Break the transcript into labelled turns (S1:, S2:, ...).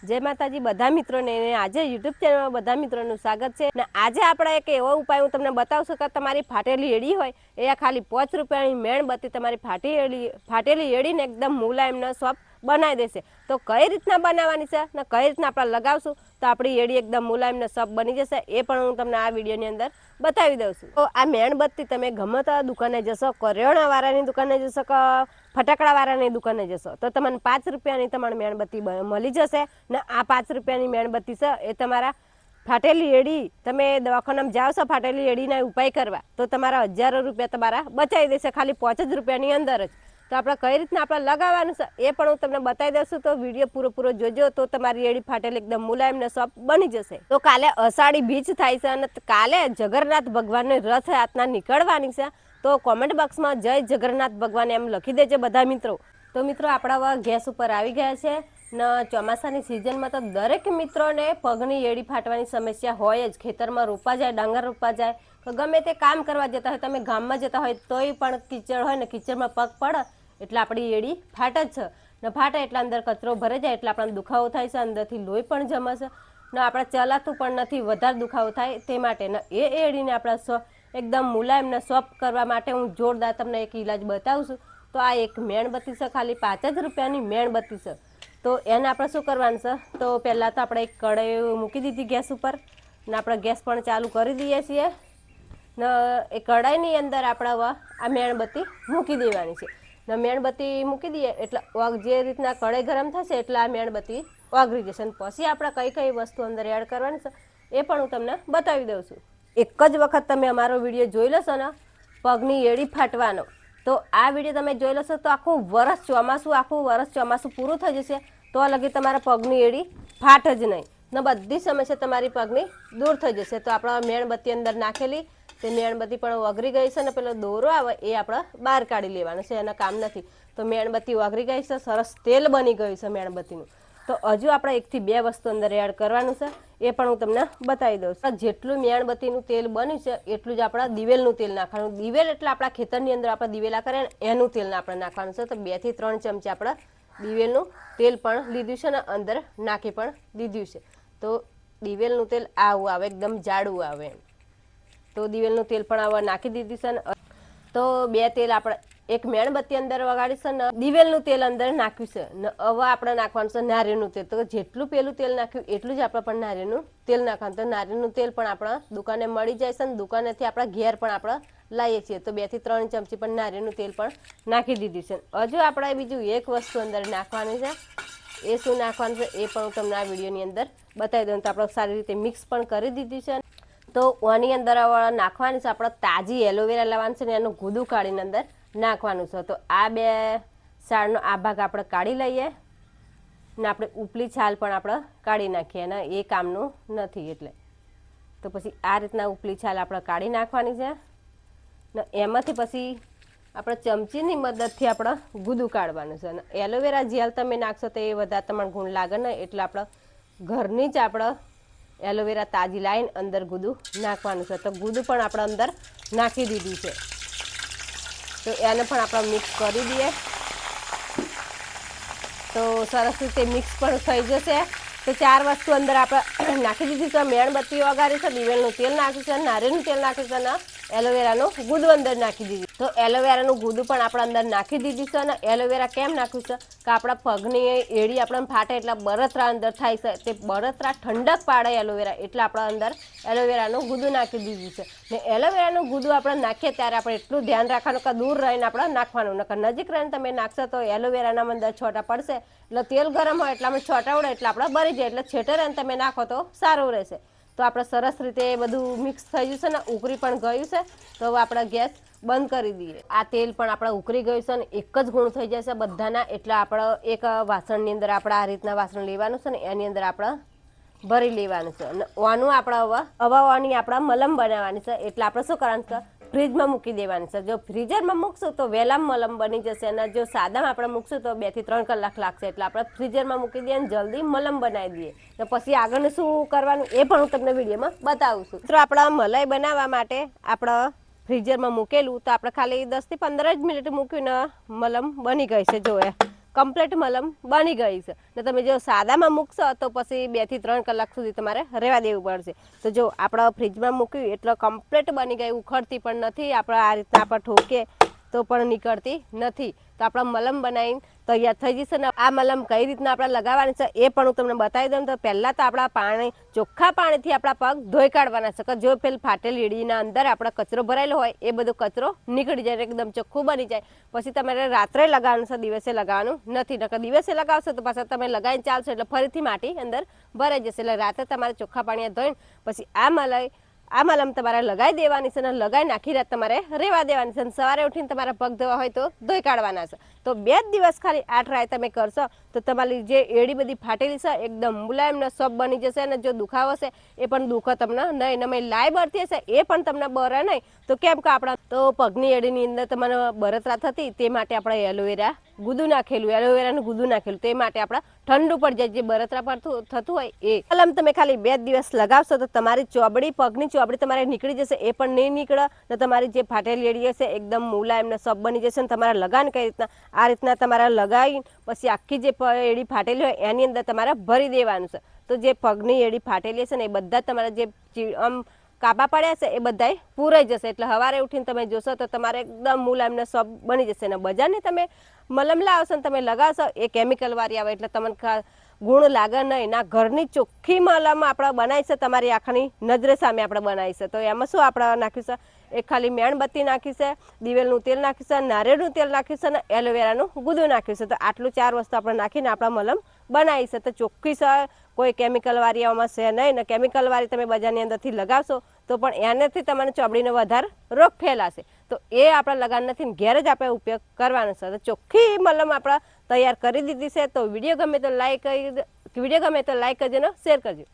S1: जय माताजी બધા મિત્રોને આજે YouTube ચેનલમાં બધા મિત્રોનું સ્વાગત છે અને આજે આપણે એક એવો ઉપાય હું તમને બતાવશું કે તમારી ફાટેલી એડી હોય એ ખાલી 5 રૂપિયાની મેણબત્તી તમારી ફાટેલી એડીને એકદમ મુલાયમ ને સોફ્ટ બનાવી દેશે। તો કઈ રીતના બનાવવાની છે ને કઈ રીતના આપણે લગાવશું તો આપણી એડી એકદમ મુલાયમ ને સોફ્ટ બની જશે એ પણ હું તમને આ વિડિયોની અંદર બતાવી દઉં છું। તો આ મેણબત્તી તમે ગમે તે દુકાને જશો, કરિયાણાવાળાની દુકાને જશો કે ફટાકડાવાળાની દુકાને જશો તો તમને 5 રૂપિયાની તમારી મેણબત્તી મળી જશે ને આ 5 રૂપિયાની મેણબત્તી છે એ તમારા ફાટેલી એડી તમે દવાખાનામાં જાવ છો ફાટેલી એડીના ઉપાય કરવા તો તમારા હજારો રૂપિયા તમારા બચાવી દેશે ખાલી 5 રૂપિયાની અંદર જ। તો આપણે કઈ રીતના આપણે લગાવવાનું છે એ પણ હું તમને બતાવી દઉં તો વિડીયો પૂરો જોજો તો તમારી એડી ફાટેલી એકદમ મુલાયમ ને સોફ્ટ બની જશે। તો કાલે અષાઢી બીજ થાય છે અને કાલે જગન્નાથ ભગવાનની રથયાત્રા નીકળવાની છે તો કોમેન્ટ બોક્સમાં જય જગન્નાથ ભગવાન એમ લખી દેજો બધા મિત્રો। તો મિત્રો આપણા ગેસ ઉપર આવી ગયા છે ને ચોમાસાની સિઝનમાં તો દરેક મિત્રોને પગની એડી ફાટવાની સમસ્યા હોય જ। ખેતરમાં રોપવા જાય, ડાંગર રોપવા જાય કે ગમે તે કામ કરવા જતા હોય, તમે ગામમાં જતા હોય તોય પણ કીચડ હોય ને કીચડમાં પગ પડે એટલે આપણી એડી ફાટે જ છે ને ફાટે એટલે અંદર કચરો ભરાઈ જાય એટલે આપણને દુખાવો થાય છે, અંદરથી લોહી પણ જમાશે ને આપણે ચલાતું પણ નથી, વધારે દુખાવો થાય તે માટે ને એ એડીને આપણે એકદમ મુલાયમ ને સોફ્ટ કરવા માટે હું જોરદાર તમને એક ઈલાજ બતાવું છું। તો આ એક મેણબત્તી છે, ખાલી 5 રૂપિયાની મેણબત્તી છે। તો એને આપણે શું કરવાનું છે તો પહેલાં તો આપણે એક કઢાઈ મૂકી દીધી ગેસ ઉપર ને આપણે ગેસ પણ ચાલુ કરી દઈએ છીએ ને એ કઢાઈની અંદર આપણે આ મેણબત્તી મૂકી દેવાની છે ને મેણબત્તી મૂકી દઈએ એટલે જે રીતના કઢાઈ ગરમ થશે એટલે આ મેણબત્તી ઓગળી જશે અને પછી આપણે કઈ વસ્તુ અંદર એડ કરવાની છે એ પણ હું તમને બતાવી દઉં છું। એક જ વખત તમે અમારો વિડીયો જોઈ લેશો ને પગની એડી ફાટવાનો તો આ વિડીયો તમે જોઈ લેશો તો આખું વર્ષ ચોમાસું પૂરું થઈ જશે તો લગી તમારા પગની એડી ફાટ જ નહીં ને બધી સમસ્યા તમારી પગની દૂર થઈ જશે। તો આપણે મેણબત્તી અંદર નાખેલી તે મેણબત્તી પણ ઓગળી ગઈ છે ને પેલો દોરો આવે એ આપણે બહાર કાઢી લેવાનો છે, એના કામ નથી। તો મેણબત્તી ઓગળી ગઈ છે, સરસ તેલ બની ગયું છે મેણબત્તીનું। તો હજુ આપણે 1 થી 2 વસ્તુ અંદર એડ કરવાનું છે એ પણ હું તમને બતાવી દઉં છું। જેટલું મેણબત્તીનું તેલ બન્યું છે એટલું જ આપણે દિવેલનું તેલ નાખવાનું। દિવેલ એટલે આપણા ખેતરની અંદર આપણે દિવેલા કરે ને એનું તેલ આપણે નાખવાનું છે। તો 2 થી 3 ચમચી આપણે દિવેલનું તેલ પણ લીધું છે ને અંદર નાખી પણ દીધું છે। તો દિવેલનું તેલ આવું આવે, એકદમ જાડું આવે એમ। તો દિવેલનું તેલ પણ આવા નાખી દીધું છે ને તો 2 તેલ આપણે એક મેણબત્તી અંદર વગાડી છે ને દિવેલનું તેલ અંદર નાખ્યું છે ને હવે આપણે નાખવાનું છે નારિયેળનું તેલ। તો જેટલું પેલું તેલ નાખ્યું એટલું જ આપણે પણ નારિયેળનું તેલ નાખવાનું। તો નારિયેળનું તેલ પણ આપણા દુકાને મળી જાય છે ને દુકાનેથી આપણા ઘેર પણ આપણે લાવીએ છીએ। તો 2 થી 3 ચમચી પણ નારિયેળનું તેલ પણ નાખી દીધું છે। હજુ આપણે બીજું એક વસ્તુ અંદર નાખવાની છે એ શું નાખવાનું છે એ પણ હું તમને આ વિડીયોની અંદર બતાવી દઉં। તો આપણે સારી રીતે મિક્સ પણ કરી દીધું છે। તો આની અંદર નાખવાની છે આપણે તાજી એલોવેરા લેવાની છે ને એનું ગૂદું કાઢીને અંદર નાખવાનું છે। તો આ 2 છાલનો આ ભાગ આપણે કાઢી લઈએ ને આપણે ઉપલી છાલ પણ આપણે કાઢી નાખીએ ને એ કામનું નથી એટલે તો પછી આ રીતના ઉપલી છાલ આપણે કાઢી નાખવાની છે ને એમાંથી પછી આપણે ચમચીની મદદથી આપણે ગૂદું કાઢવાનું છે અને એલોવેરા જેલ તમે નાખશો તો એ વધારે તમને ગુણ લાગે ને એટલે આપણે ઘરની જ આપણે એલોવેરા તાજી લાવીને અંદર ગૂદું નાખવાનું છે। તો ગૂદું પણ આપણે અંદર નાખી દીધું છે તો એને પણ આપણે મિક્સ કરી દઈએ તો સરસ રીતે મિક્સ પણ થઈ જશે। તો 4 વસ્તુ અંદર આપણે નાખી દીધી છે, મેણબત્તી વગાડી છે, દિવેલનું તેલ નાખ્યું છે, નારિયેળનું તેલ નાખ્યું છે અને એલોવેરાનું ગૂદું અંદર નાખી દીધું। તો એલોવેરાનું ગૂદું પણ આપણે અંદર નાખી દીધું છે અને એલોવેરા કેમ નાખ્યું છે કે આપણા પગની એડી આપણને ફાટે એટલે બળતરા અંદર થાય છે, તે બળતરા ઠંડક પાડે એલોવેરા એટલે આપણે અંદર એલોવેરાનું ગૂદું નાખી દીધું છે ને એલોવેરાનું ગૂદું આપણે નાખીએ ત્યારે આપણે એટલું ધ્યાન રાખવાનું કે દૂર રહીને આપણે નાખવાનું નકર નજીક રહીને તમે નાખશો તો એલોવેરાના અંદર છોટા પડશે એટલે તેલ ગરમ હોય એટલામાં છોટા ઉડે એટલે આપણે બળી જાય એટલે છેટે રહીને તમે નાખો તો સારું રહેશે। તો આપણે સરસ રીતે બધું મિક્સ થઈ ગયું છે ને ઉકળી પણ ગયું છે તો હવે આપણે ગેસ બંધ કરી દઈએ। આ તેલ પણ આપણે ઉકળી ગયું છે ને એક જ ગુણ થઈ જશે બધાના એટલે આપણે એક વાસણની અંદર આપણે આ રીતના વાસણ લેવાનું છે ને એની અંદર આપણે ભરી લેવાનું છે અને આનું આપણે હવે આની આપણે મલમ બનાવવાની છે એટલે આપણે શું કરવાનું છે ફ્રીજમાં મૂકી દેવાની છે। જો ફ્રીઝરમાં મૂકશું તો વહેલા મલમ બની જશે અને જો સાદામાં આપણે મૂકશું તો 2 થી 3 કલાક લાગશે એટલે આપણે ફ્રીઝરમાં મૂકી દઈએ અને જલ્દી મલમ બનાવી દઈએ। તો પછી આગળનું શું કરવાનું એ પણ હું તમને વિડીયોમાં બતાવું છું। તો આપણા મલાઈ બનાવવા માટે આપણે ફ્રીઝરમાં મૂકેલું તો આપણે ખાલી 10 થી 15 જ મિનિટ મૂકીને મલમ બની ગઈ છે। જો કમ્પ્લીટ મલમ બની ગઈ છે. ને તમે જો સાદામાં મૂકશો તો પછી 2 થી 3 કલાક સુધી તમારે રહેવા દેવું પડશે. તો જો આપણે ફ્રીજમાં મૂક્યું એટલે કમ્પ્લીટ બની ગઈ, ઉખડતી પણ નથી, આપણે આ રીતના આપણે ઠોકીએ તો પણ નીકળતી નથી. તો આપણા મલમ બનાવીને તૈયાર થઈ જશે. ને આ મલમ કઈ રીતના આપણે લગાવવાની છે એ પણ હું તમને બતાવી દઉં. તો પહેલાં તો આપણા પાણી ચોખ્ખા પાણીથી આપણા પગ ધોઈ કાઢવાના છે. કે જો પેલી ફાટેલી એડીના અંદર આપણા કચરો ભરાયેલો હોય એ બધો કચરો નીકળી જાય, એકદમ ચોખ્ખું બની જાય. પછી તમારે રાત્રે લગાવવાનું છે, દિવસે લગાવવાનું નથી. નકર દિવસે લગાવશો તો પાછા તમે લગાવીને ચાલશો એટલે ફરીથી માટી અંદર ભરાઈ જશે. એટલે રાત્રે તમારે ચોખ્ખા પાણી ધોઈને પછી આ મલમ તમારે લગાવી દેવાની છે. અને લગાવી નાખી રાત તમારે રહેવા દેવાની છે. અને સવારે ઉઠીને તમારા પગ ધોવા હોય તો ધોઈ કાઢવાના છે. તો 2 જ દિવસ ખાલી આ ટ્રાય તમે કરશો તો તમારી જે એડી બધી ફાટેલી છે એકદમ મુલાયમ ને સોફ્ટ બની જશે. અને જો દુખાવો છે એ પણ દુખો તમને નહીં. તમે લાઈ બળતી હશે એ પણ તમને બરે નહીં. તો કેમ કે આપણા તો પગની એડીની અંદર તમને બળતરા થતી તે માટે આપણે એલોવેરા ગુદું નાખેલું, એલોવેરાનું ગુદું નાખેલું. તે માટે આપણે ઠંડુ પડી જાય, જે બળતરા પર થતું હોય એ. મલમ તમે ખાલી 2 દિવસ લગાવશો તો તમારી ચોબડી, પગની ચોબડી તમારે નીકળી જશે, એ પણ નહીં નીકળે. ને તમારી જે ફાટેલી એડી હશે એકદમ મુલાયમ ને સોફ્ટ બની જશે. ને તમારે લગાન કઈ રીતના આ રીતના તમારે લગાવી પછી આખી જે એડી ફાટેલી હોય એની અંદર તમારે ભરી દેવાનું છે. તો જે પગની એડી ફાટેલી હશે ને એ બધા તમારા જે આમ કાપા પડ્યા છે એ બધાય પૂરાઈ જશે. એટલે સવારે ઉઠીને તમે જોશો તો તમારે એકદમ મુલાયમ ને સોફ્ટ બની જશે. ને બજારની તમે મલમ લાવશો ને તમે લગાવશો એ કેમિકલ વાળી આવે એટલે તમને ગુણ લાગે નહીં. ના, ઘરની ચોખ્ખી મલમ આપણે બનાવી છે, તમારી આંખની નજરે સામે આપણે બનાવી છે. તો એમાં શું આપણે નાખ્યું છે, એક ખાલી મેણબત્તી નાખી છે, દિવેલનું તેલ નાખ્યું છે, નારિયેળનું તેલ નાખ્યું છે અને એલોવેરાનું ગુદું નાખ્યું છે. તો આટલું 4 વસ્તુ આપણે નાખીને આપણા મલમ બનાવી છે. તો ચોખ્ખી છે, કોઈ કેમિકલ વાળી આમાં છે નહીં. ને કેમિકલ વાળી તમે બજારની અંદરથી લગાવશો તો પણ એનાથી તમારે ચોબડીને વધારે રોગ ફેલાશે. તો એ આપણા લગાન નથી, ઘેર જ આપણે ઉપયોગ કરવાનો છે. તો ચોખ્ખી મલમ આપણે તૈયાર કરી દીધી છે. તો વિડીયો ગમે તો લાઈક કરજો ને શેર કરજો.